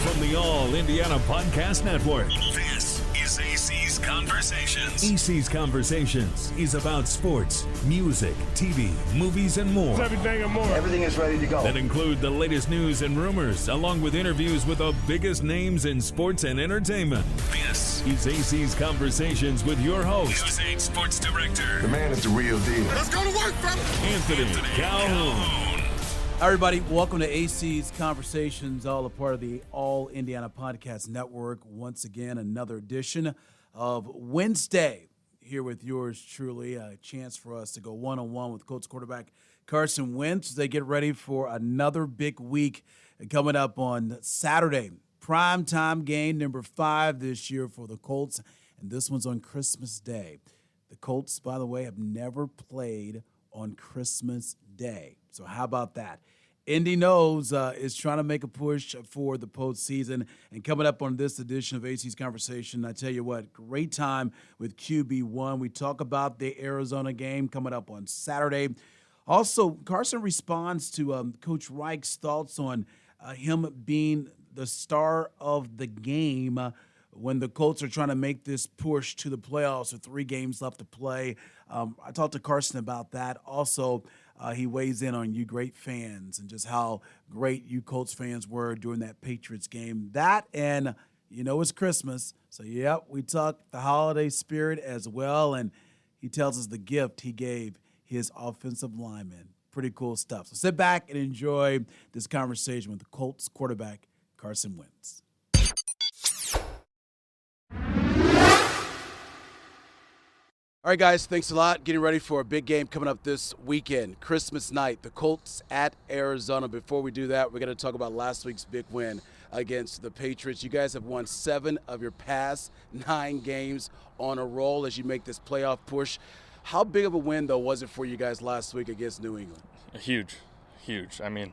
from the All Indiana Podcast Network. This is AC's Conversations. AC's Conversations is about sports, music, TV, movies, and more. Everything and more. Everything is ready to go. That include the latest news and rumors, along with interviews with the biggest names in sports and entertainment. This is AC's Conversations with your host, News 8 Sports Director. The man is the real deal. Let's go to work, fella. Anthony Calhoun. Hi, everybody. Welcome to AC's Conversations, all a part of the All Indiana Podcast Network. Once again, another edition of WentzDay here with yours truly. A chance for us to go one-on-one with Colts Quarterback Carson Wentz. They get ready for another big week coming up on Saturday. Primetime game number 5 this year for the Colts, and this one's on Christmas Day. The Colts, by the way, have never played on Christmas Day. So how about that? Indy knows is trying to make a push for the postseason. And coming up on this edition of AC's Conversation, I tell you what, great time with QB1. We talk about the Arizona game coming up on Saturday. Also, Carson responds to Coach Reich's thoughts on him being the star of the game when the Colts are trying to make this push to the playoffs with 3 games left to play. I talked to Carson about that. Also, he weighs in on you great fans and just how great you Colts fans were during that Patriots game. That and, you know, it's Christmas. So, yep, we talk the holiday spirit as well. And he tells us the gift he gave his offensive linemen. Pretty cool stuff. So sit back and enjoy this conversation with the Colts quarterback, Carson Wentz. All right, guys, thanks a lot. Getting ready for a big game coming up this weekend, Christmas night, the Colts at Arizona. Before we do that, we're going to talk about last week's big win against the Patriots. You guys have won 7 of your past 9 games on a roll as you make this playoff push. How big of a win, though, was it for you guys last week against New England? Huge. I mean,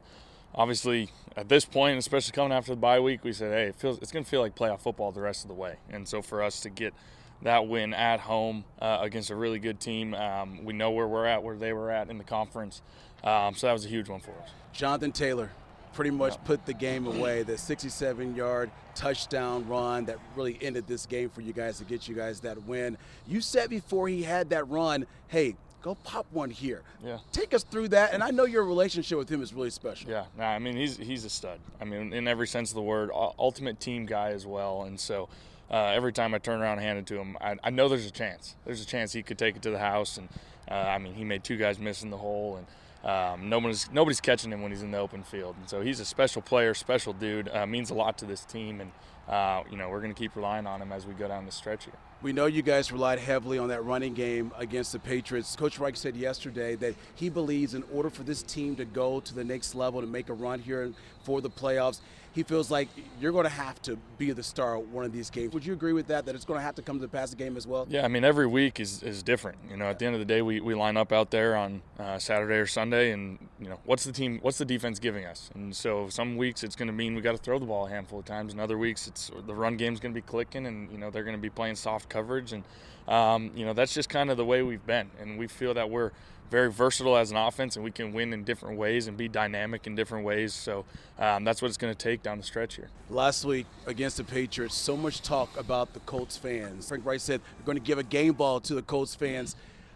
obviously, at this point, especially coming after the bye week, we said, hey, it's going to feel like playoff football the rest of the way. And so for us to get that win at home against a really good team, we know where we're at, where they were at in the conference. So that was a huge one for us. Jonathan Taylor pretty much put the game away. The 67-yard touchdown run that really ended this game for you guys to get you guys that win. You said before he had that run, hey, go pop one here. Yeah. Take us through that. And I know your relationship with him is really special. Yeah, I mean, he's a stud. I mean, in every sense of the word, ultimate team guy as well. And so every time I turn around and hand it to him, I know there's a chance. There's a chance he could take it to the house. And, I mean, he made 2 guys miss in the hole. And nobody's catching him when he's in the open field. And so he's a special player, special dude, means a lot to this team. And, we're going to keep relying on him as we go down the stretch here. We know you guys relied heavily on that running game against the Patriots. Coach Reich said yesterday that he believes in order for this team to go to the next level, to make a run here for the playoffs, he feels like you're going to have to be the star of one of these games. Would you agree with that it's going to have to come to the passing game as well? Yeah, I mean, every week is different. At the end of the day, we line up out there on Saturday or Sunday, and, what's the defense giving us? And so some weeks it's going to mean we got to throw the ball a handful of times, and other weeks it's the run game's going to be clicking, and, they're going to be playing soft coverage. And, that's just kind of the way we've been. And we feel that we're very versatile as an offense, and we can win in different ways and be dynamic in different ways. So that's what it's going to take down the stretch here. Last week against the Patriots, so much talk about the Colts fans. Frank Reich said they're going to give a game ball to the Colts fans.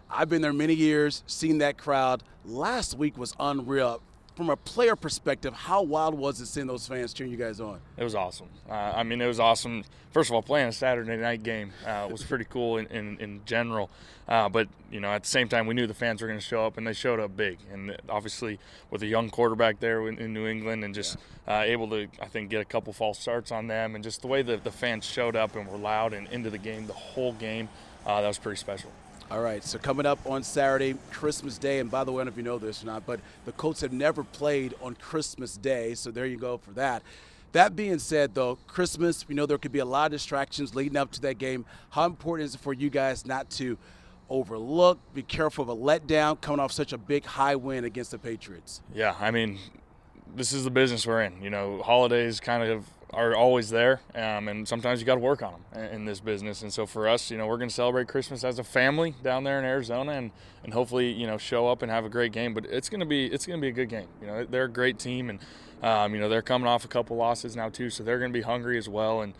I've been there many years, seen that crowd. Last week was unreal. From a player perspective, how wild was it seeing those fans cheering you guys on? It was awesome. It was awesome. First of all, playing a Saturday night game was pretty cool in general. But, at the same time, we knew the fans were going to show up, and they showed up big. And obviously, with a young quarterback there in New England and just able to, I think, get a couple false starts on them, and just the way that the fans showed up and were loud and into the game, the whole game, that was pretty special. All right, so coming up on Saturday, Christmas Day, and by the way, I don't know if you know this or not, but the Colts have never played on Christmas Day, so there you go for that. That being said, though, Christmas, we know there could be a lot of distractions leading up to that game. How important is it for you guys not to overlook, be careful of a letdown coming off such a big high win against the Patriots? Yeah, I mean, this is the business we're in. Holidays kind of are always there, and sometimes you got to work on them in this business. And so for us, we're going to celebrate Christmas as a family down there in Arizona, and hopefully, show up and have a great game. But it's going to be a good game. They're a great team, and they're coming off a couple losses now too, so they're going to be hungry as well. And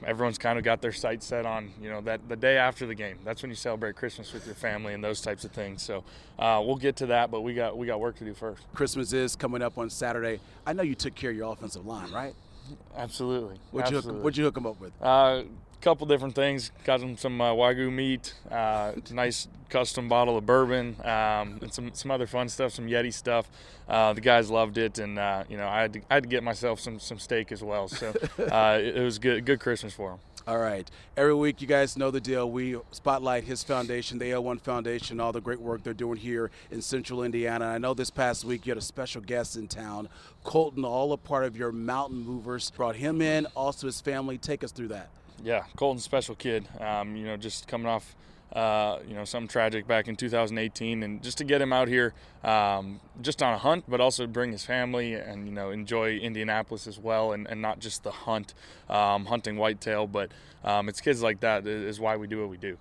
everyone's kind of got their sights set on, that the day after the game. That's when you celebrate Christmas with your family and those types of things. So we'll get to that, but we got work to do first. Christmas is coming up on Saturday. I know you took care of your offensive line, right? Absolutely. What'd you hook them up with? Couple different things. Got them some Wagyu meat, nice custom bottle of bourbon, and some other fun stuff, some Yeti stuff. The guys loved it, and I had to get myself some steak as well. So it was good Christmas for them. All right. Every week, you guys know the deal. We spotlight his foundation, the AO1 Foundation, all the great work they're doing here in Central Indiana. I know this past week you had a special guest in town, Colton, all a part of your Mountain Movers. Brought him in, also his family. Take us through that. Yeah, Colton's a special kid. Just coming off, something tragic back in 2018, and just to get him out here, just on a hunt, but also bring his family and enjoy Indianapolis as well, and not just the hunt, hunting whitetail, but it's kids like that is why we do what we do.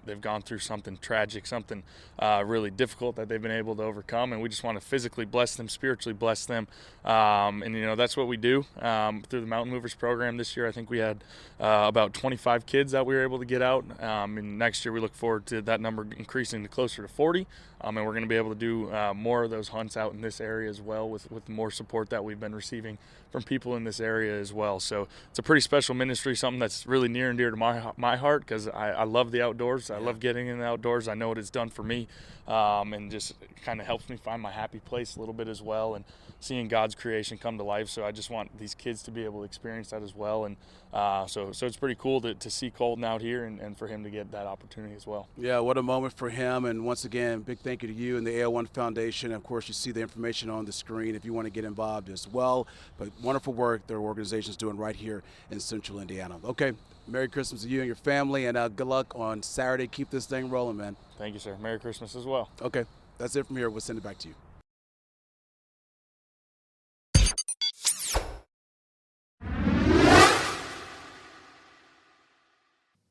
They've gone through something tragic, something really difficult that they've been able to overcome, and we just want to physically bless them, spiritually bless them, and that's what we do through the Mountain Movers program. This year I think we had about 25 kids that we were able to get out, and next year we look forward to that number increasing to closer to 40, and we're going to be able to do more of those hunts out in this area as well, with more support that we've been receiving from people in this area as well. So it's a pretty special ministry, something that's really near and dear to my heart, because I love the outdoors. I love getting in the outdoors. I know what it's done for me, and just kind of helps me find my happy place a little bit as well, and seeing God's creation come to life. So I just want these kids to be able to experience that as well, and so it's pretty cool to see Colton out here and for him to get that opportunity as well. Yeah, what a moment for him. And once again, big thank you to you and the AO1 Foundation. Of course, you see the information on the screen if you want to get involved as well. But wonderful work their organization's doing right here in Central Indiana. Okay, Merry Christmas to you and your family, and good luck on Saturday. Keep this thing rolling, man. Thank you, sir. Merry Christmas as well. Okay, that's it from here. We'll send it back to you.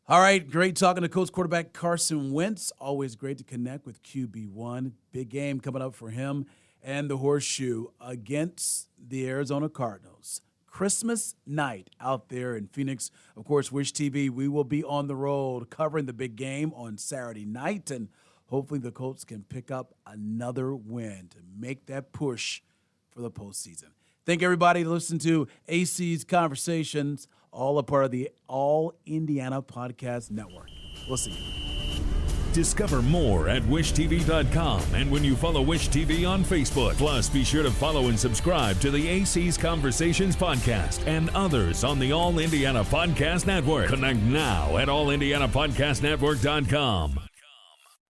All right, great talking to Colts quarterback Carson Wentz. Always great to connect with QB1. Big game coming up for him and the Horseshoe against the Arizona Cardinals. Christmas night out there in Phoenix. Of course, Wish TV, we will be on the road covering the big game on Saturday night, and hopefully the Colts can pick up another win to make that push for the postseason. Thank everybody to listen to AC's Conversations, all a part of the All Indiana Podcast Network. We'll see you. Discover more at wishtv.com and when you follow Wish TV on Facebook. Plus, be sure to follow and subscribe to the AC's Conversations podcast and others on the All Indiana Podcast Network. Connect now at allindianapodcastnetwork.com.